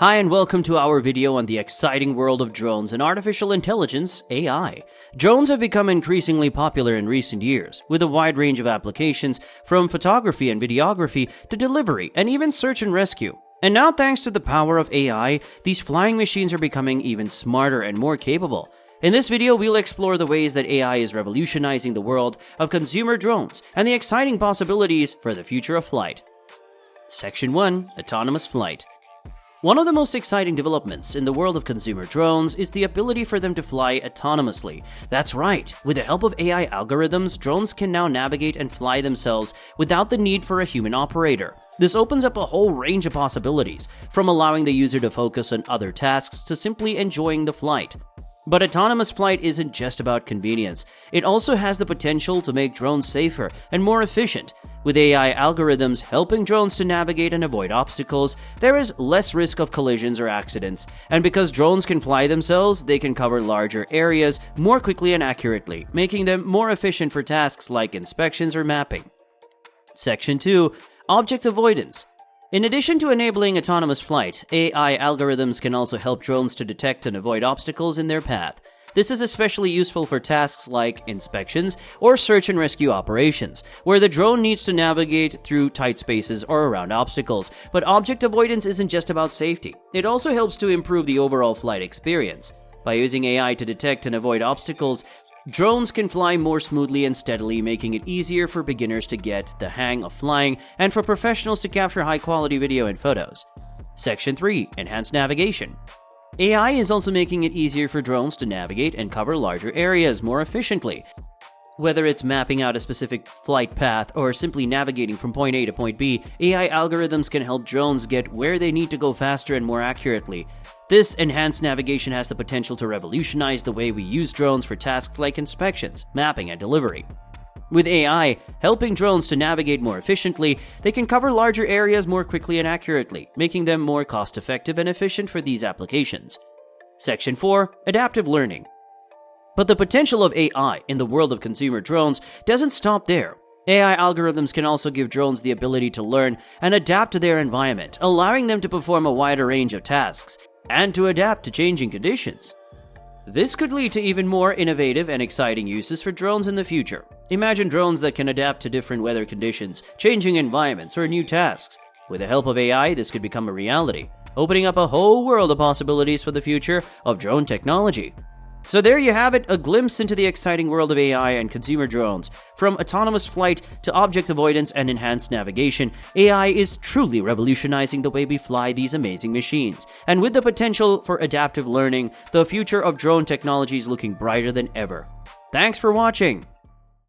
Hi and welcome to our video on the exciting world of drones and artificial intelligence, AI. Drones have become increasingly popular in recent years, with a wide range of applications from photography and videography to delivery and even search and rescue. And now, thanks to the power of AI, these flying machines are becoming even smarter and more capable. In this video, we'll explore the ways that AI is revolutionizing the world of consumer drones and the exciting possibilities for the future of flight. Section 1. Autonomous Flight. One of the most exciting developments in the world of consumer drones is the ability for them to fly autonomously. That's right, with the help of AI algorithms, drones can now navigate and fly themselves without the need for a human operator. This opens up a whole range of possibilities, from allowing the user to focus on other tasks to simply enjoying the flight. But autonomous flight isn't just about convenience. It also has the potential to make drones safer and more efficient. With AI algorithms helping drones to navigate and avoid obstacles, there is less risk of collisions or accidents. And because drones can fly themselves, they can cover larger areas more quickly and accurately, making them more efficient for tasks like inspections or mapping. Section 2. Object Avoidance. In addition to enabling autonomous flight, AI algorithms can also help drones to detect and avoid obstacles in their path. This is especially useful for tasks like inspections or search and rescue operations, where the drone needs to navigate through tight spaces or around obstacles. But object avoidance isn't just about safety. It also helps to improve the overall flight experience. By using AI to detect and avoid obstacles, drones can fly more smoothly and steadily, making it easier for beginners to get the hang of flying and for professionals to capture high-quality video and photos. Section 3. Enhanced Navigation. AI is also making it easier for drones to navigate and cover larger areas more efficiently. Whether it's mapping out a specific flight path or simply navigating from point A to point B, AI algorithms can help drones get where they need to go faster and more accurately. This enhanced navigation has the potential to revolutionize the way we use drones for tasks like inspections, mapping, and delivery. With AI helping drones to navigate more efficiently, they can cover larger areas more quickly and accurately, making them more cost-effective and efficient for these applications. Section 4. Adaptive Learning. But the potential of AI in the world of consumer drones doesn't stop there. AI algorithms can also give drones the ability to learn and adapt to their environment, allowing them to perform a wider range of tasks and to adapt to changing conditions. This could lead to even more innovative and exciting uses for drones in the future. Imagine drones that can adapt to different weather conditions, changing environments, or new tasks. With the help of AI, this could become a reality, opening up a whole world of possibilities for the future of drone technology. So there you have it, a glimpse into the exciting world of AI and consumer drones. From autonomous flight to object avoidance and enhanced navigation, AI is truly revolutionizing the way we fly these amazing machines. And with the potential for adaptive learning, the future of drone technology is looking brighter than ever. Thanks for watching.